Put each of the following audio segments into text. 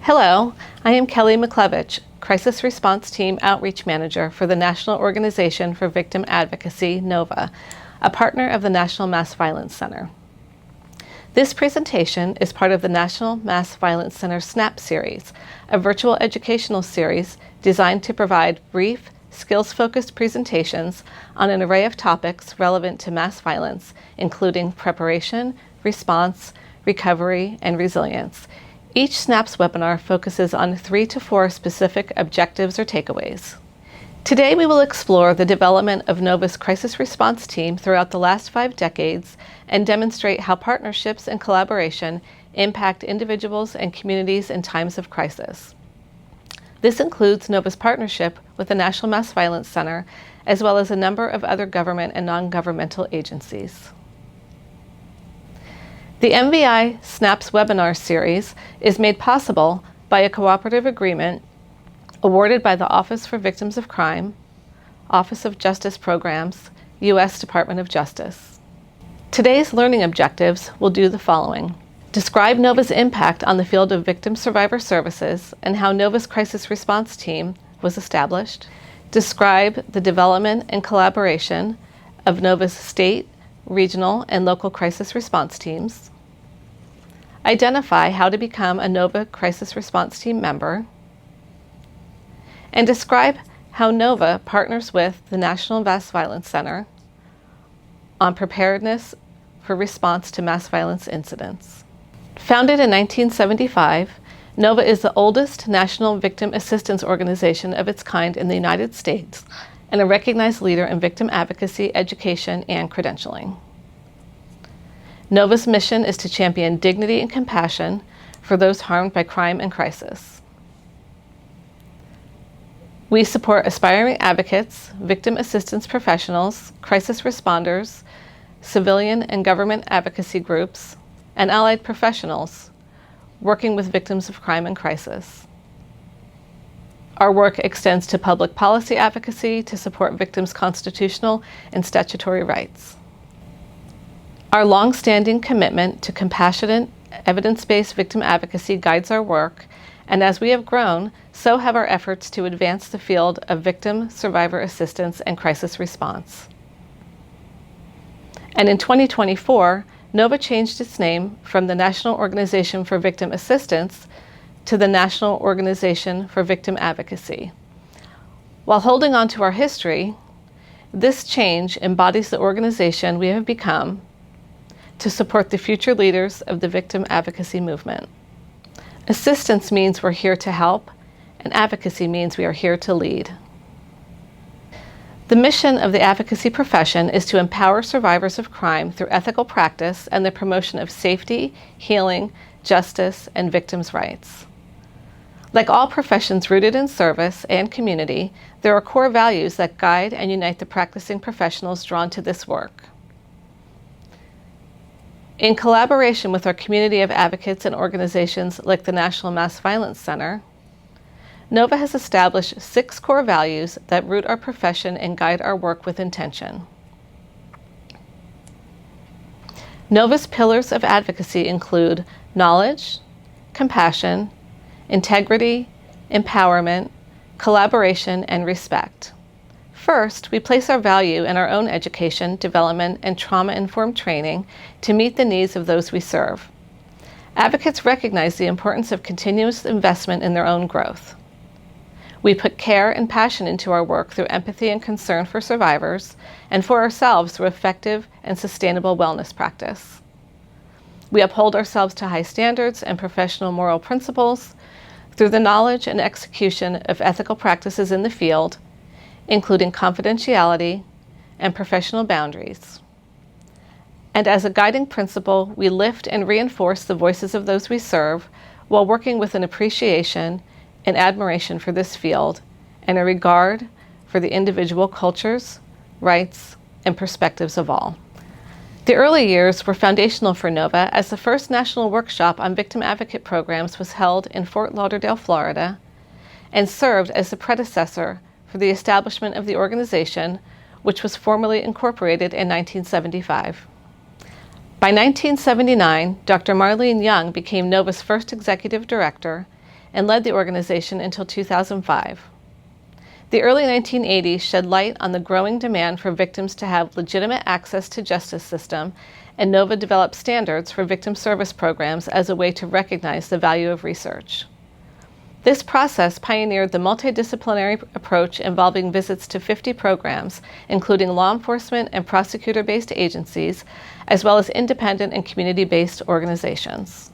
Hello, I am Kelly McClevich, Crisis Response Team Outreach Manager for the National Organization for Victim Advocacy, NOVA, a partner of the National Mass Violence Center. This presentation is part of the National Mass Violence Center SNAP series, a virtual educational series designed to provide brief, skills-focused presentations on an array of topics relevant to mass violence, including preparation, response, recovery, and resilience. Each SNAPS webinar focuses on 3 to 4 specific objectives or takeaways. Today we will explore the development of NOVA's crisis response team throughout the last 5 decades and demonstrate how partnerships and collaboration impact individuals and communities in times of crisis. This includes NOVA's partnership with the National Mass Violence Center, as well as a number of other government and non-governmental agencies. The MVI SNAPS webinar series is made possible by a cooperative agreement awarded by the Office for Victims of Crime, Office of Justice Programs, U.S. Department of Justice. Today's learning objectives will do the following. Describe NOVA's impact on the field of victim survivor services and how NOVA's crisis response team was established. Describe the development and collaboration of NOVA's state, regional, and local crisis response teams. Identify how to become a NOVA crisis response team member. And describe how NOVA partners with the National Mass Violence Center on preparedness for response to mass violence incidents. Founded in 1975, NOVA is the oldest national victim assistance organization of its kind in the United States and a recognized leader in victim advocacy, education, and credentialing. NOVA's mission is to champion dignity and compassion for those harmed by crime and crisis. We support aspiring advocates, victim assistance professionals, crisis responders, civilian and government advocacy groups, and allied professionals working with victims of crime and crisis. Our work extends to public policy advocacy to support victims' constitutional and statutory rights. Our long-standing commitment to compassionate, evidence-based victim advocacy guides our work, and as we have grown, so have our efforts to advance the field of victim survivor assistance and crisis response. And in 2024, NOVA changed its name from the National Organization for Victim Assistance to the National Organization for Victim Advocacy. While holding on to our history, this change embodies the organization we have become to support the future leaders of the victim advocacy movement. Assistance means we're here to help, and advocacy means we are here to lead. The mission of the advocacy profession is to empower survivors of crime through ethical practice and the promotion of safety, healing, justice, and victims' rights. Like all professions rooted in service and community, there are core values that guide and unite the practicing professionals drawn to this work. In collaboration with our community of advocates and organizations like the National Mass Violence Center, NOVA has established 6 core values that root our profession and guide our work with intention. NOVA's pillars of advocacy include knowledge, compassion, integrity, empowerment, collaboration, and respect. First, we place our value in our own education, development, and trauma-informed training to meet the needs of those we serve. Advocates recognize the importance of continuous investment in their own growth. We put care and passion into our work through empathy and concern for survivors, and for ourselves through effective and sustainable wellness practice. We uphold ourselves to high standards and professional moral principles through the knowledge and execution of ethical practices in the field, including confidentiality and professional boundaries. And as a guiding principle, we lift and reinforce the voices of those we serve while working with an appreciation and admiration for this field and a regard for the individual cultures, rights, and perspectives of all. The early years were foundational for NOVA as the first national workshop on victim advocate programs was held in Fort Lauderdale, Florida, and served as the predecessor for the establishment of the organization, which was formally incorporated in 1975. By 1979, Dr. Marlene Young became NOVA's first executive director, and led the organization until 2005. The early 1980s shed light on the growing demand for victims to have legitimate access to justice system, and NOVA developed standards for victim service programs as a way to recognize the value of research. This process pioneered the multidisciplinary approach involving visits to 50 programs, including law enforcement and prosecutor-based agencies, as well as independent and community-based organizations.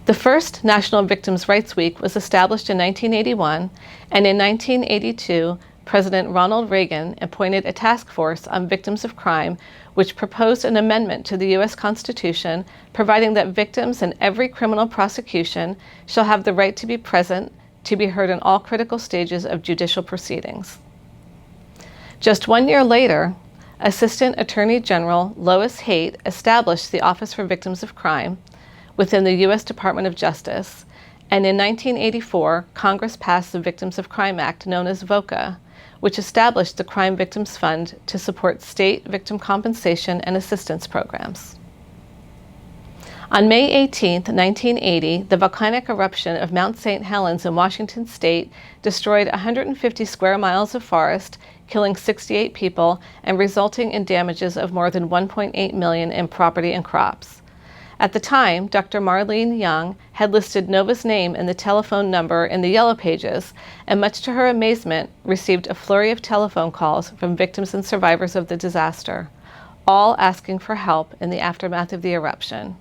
The first National Victims' Rights Week was established in 1981, and in 1982, President Ronald Reagan appointed a task force on victims of crime, which proposed an amendment to the U.S. Constitution, providing that victims in every criminal prosecution shall have the right to be present, to be heard in all critical stages of judicial proceedings. Just 1 year later, Assistant Attorney General Lois Haight established the Office for Victims of Crime within the U.S. Department of Justice, and in 1984, Congress passed the Victims of Crime Act, known as VOCA, which established the Crime Victims Fund to support state victim compensation and assistance programs. On May 18, 1980, the volcanic eruption of Mount St. Helens in Washington state destroyed 150 square miles of forest, killing 68 people and resulting in damages of more than $1.8 million in property and crops. At the time, Dr. Marlene Young had listed NOVA's name and the telephone number in the Yellow Pages, and much to her amazement, received a flurry of telephone calls from victims and survivors of the disaster, all asking for help in the aftermath of the eruption.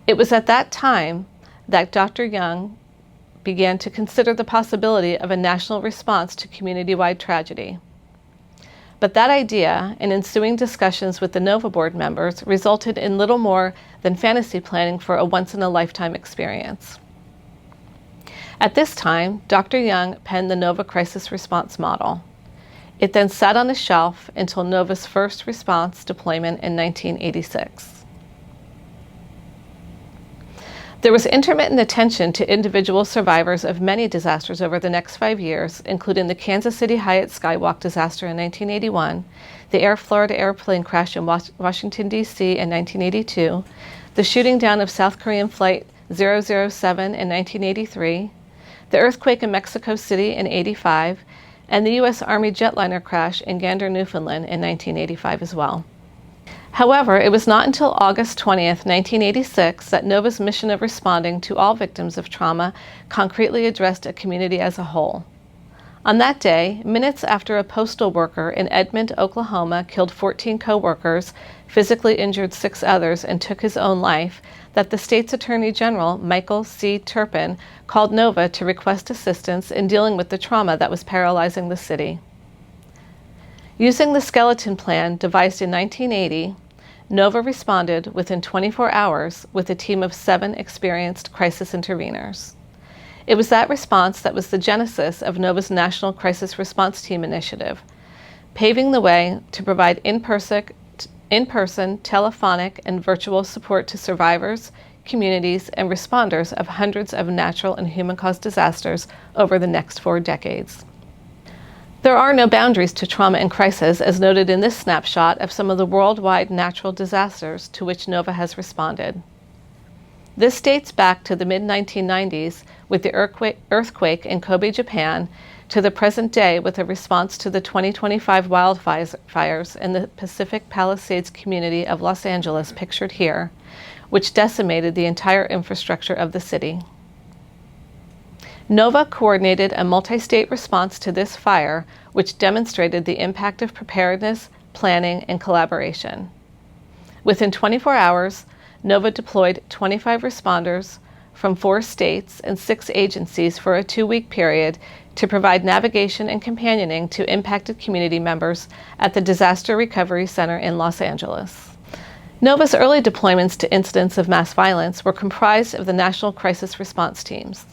It was at that time that Dr. Young began to consider the possibility of a national response to community-wide tragedy. But that idea and ensuing discussions with the NOVA board members resulted in little more than fantasy planning for a once-in-a-lifetime experience. At this time, Dr. Young penned the NOVA crisis response model. It then sat on a shelf until NOVA's first response deployment in 1986. There was intermittent attention to individual survivors of many disasters over the next 5 years, including the Kansas City Hyatt Skywalk disaster in 1981, the Air Florida airplane crash in Washington, D.C. in 1982, the shooting down of South Korean Flight 007 in 1983, the earthquake in Mexico City in 1985, and the U.S. Army jetliner crash in Gander, Newfoundland in 1985 as well. However, it was not until August 20th, 1986, that NOVA's mission of responding to all victims of trauma concretely addressed a community as a whole. On that day, minutes after a postal worker in Edmond, Oklahoma killed 14 co-workers, physically injured 6 others, and took his own life, that the state's Attorney General, Michael C. Turpin, called NOVA to request assistance in dealing with the trauma that was paralyzing the city. Using the skeleton plan devised in 1980, NOVA responded within 24 hours with a team of 7 experienced crisis interveners. It was that response that was the genesis of NOVA's National Crisis Response Team initiative, paving the way to provide in-person, telephonic, and virtual support to survivors, communities, and responders of hundreds of natural and human-caused disasters over the next 4 decades. There are no boundaries to trauma and crisis, as noted in this snapshot of some of the worldwide natural disasters to which NOVA has responded. This dates back to the mid-1990s with the earthquake in Kobe, Japan, to the present day with a response to the 2025 wildfires in the Pacific Palisades community of Los Angeles, pictured here, which decimated the entire infrastructure of the city. NOVA coordinated a multi-state response to this fire, which demonstrated the impact of preparedness, planning, and collaboration. Within 24 hours, NOVA deployed 25 responders from 4 states and 6 agencies for a 2-week period to provide navigation and companioning to impacted community members at the Disaster Recovery Center in Los Angeles. NOVA's early deployments to incidents of mass violence were comprised of the National Crisis Response Teams.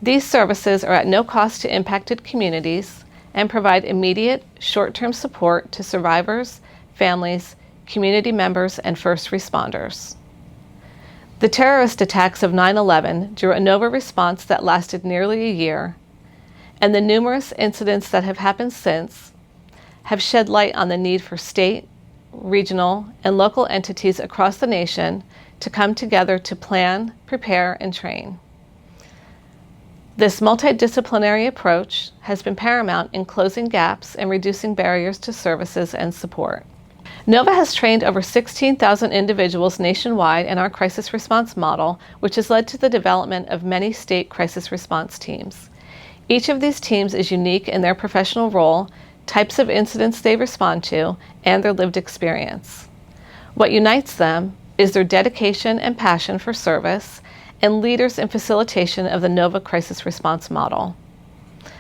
These services are at no cost to impacted communities and provide immediate, short-term support to survivors, families, community members, and first responders. The terrorist attacks of 9/11 drew a NOVA response that lasted nearly a year, and the numerous incidents that have happened since have shed light on the need for state, regional, and local entities across the nation to come together to plan, prepare, and train. This multidisciplinary approach has been paramount in closing gaps and reducing barriers to services and support. NOVA has trained over 16,000 individuals nationwide in our crisis response model, which has led to the development of many state crisis response teams. Each of these teams is unique in their professional role, types of incidents they respond to, and their lived experience. What unites them is their dedication and passion for service and leaders in facilitation of the NOVA crisis response model.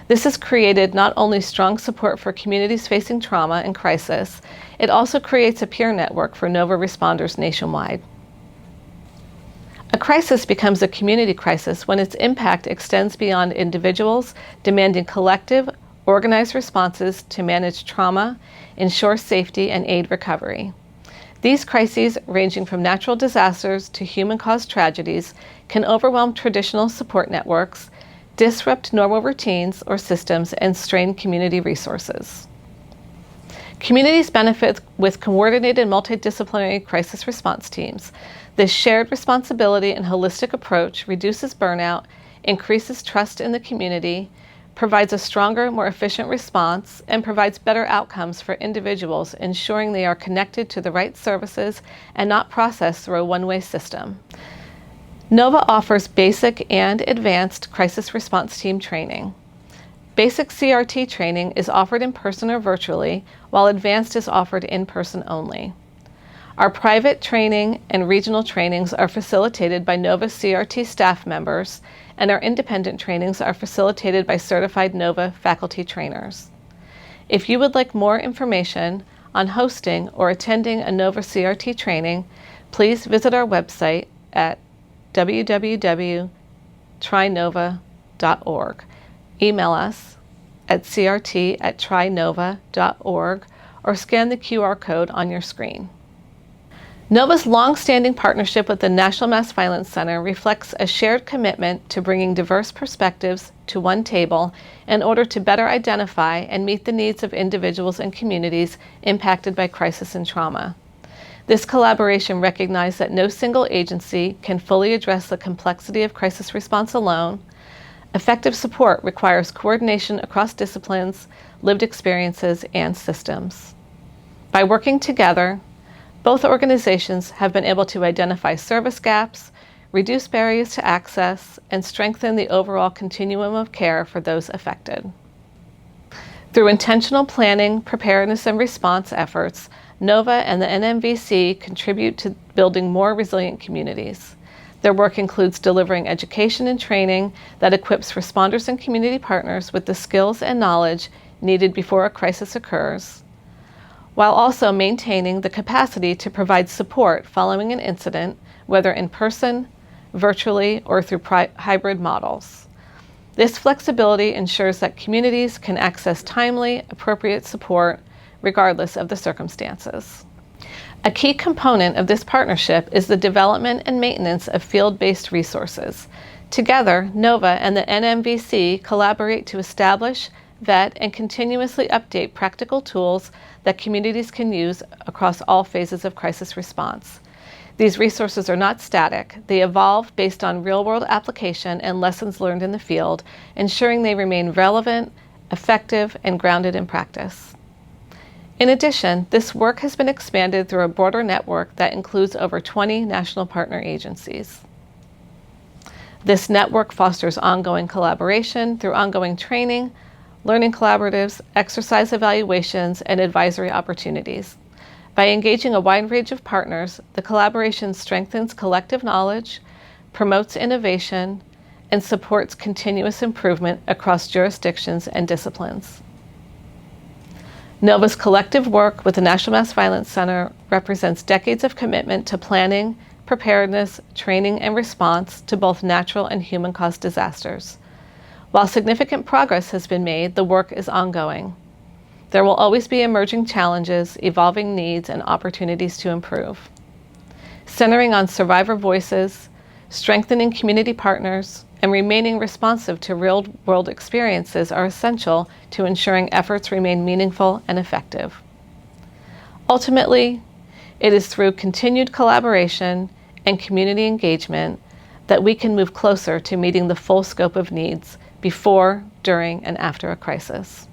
This has created not only strong support for communities facing trauma and crisis, it also creates a peer network for NOVA responders nationwide. A crisis becomes a community crisis when its impact extends beyond individuals, demanding collective, organized responses to manage trauma, ensure safety, and aid recovery. These crises, ranging from natural disasters to human-caused tragedies, can overwhelm traditional support networks, disrupt normal routines or systems, and strain community resources. Communities benefit with coordinated multidisciplinary crisis response teams. This shared responsibility and holistic approach reduces burnout, increases trust in the community, provides a stronger, more efficient response, and provides better outcomes for individuals, ensuring they are connected to the right services and not processed through a one-way system. NOVA offers basic and advanced crisis response team training. Basic CRT training is offered in person or virtually, while advanced is offered in person only. Our private training and regional trainings are facilitated by NOVA CRT staff members, and our independent trainings are facilitated by certified NOVA faculty trainers. If you would like more information on hosting or attending a NOVA CRT training, please visit our website at www.trinova.org. Email us at crt@trinova.org or scan the QR code on your screen. NOVA's long-standing partnership with the National Mass Violence Center reflects a shared commitment to bringing diverse perspectives to one table in order to better identify and meet the needs of individuals and communities impacted by crisis and trauma. This collaboration recognized that no single agency can fully address the complexity of crisis response alone. Effective support requires coordination across disciplines, lived experiences, and systems. By working together, both organizations have been able to identify service gaps, reduce barriers to access, and strengthen the overall continuum of care for those affected. Through intentional planning, preparedness, and response efforts, NOVA and the NMVC contribute to building more resilient communities. Their work includes delivering education and training that equips responders and community partners with the skills and knowledge needed before a crisis occurs, while also maintaining the capacity to provide support following an incident, whether in person, virtually, or through hybrid models. This flexibility ensures that communities can access timely, appropriate support regardless of the circumstances. A key component of this partnership is the development and maintenance of field-based resources. Together, NOVA and the NMVC collaborate to establish, vet, and continuously update practical tools that communities can use across all phases of crisis response. These resources are not static. They evolve based on real-world application and lessons learned in the field, ensuring they remain relevant, effective, and grounded in practice. In addition, this work has been expanded through a broader network that includes over 20 national partner agencies. This network fosters ongoing collaboration through ongoing training, learning collaboratives, exercise evaluations, and advisory opportunities. By engaging a wide range of partners, the collaboration strengthens collective knowledge, promotes innovation, and supports continuous improvement across jurisdictions and disciplines. NOVA's collective work with the National Mass Violence Center represents decades of commitment to planning, preparedness, training, and response to both natural and human-caused disasters. While significant progress has been made, the work is ongoing. There will always be emerging challenges, evolving needs, and opportunities to improve. Centering on survivor voices, strengthening community partners, and remaining responsive to real-world experiences are essential to ensuring efforts remain meaningful and effective. Ultimately, it is through continued collaboration and community engagement that we can move closer to meeting the full scope of needs before, during, and after a crisis.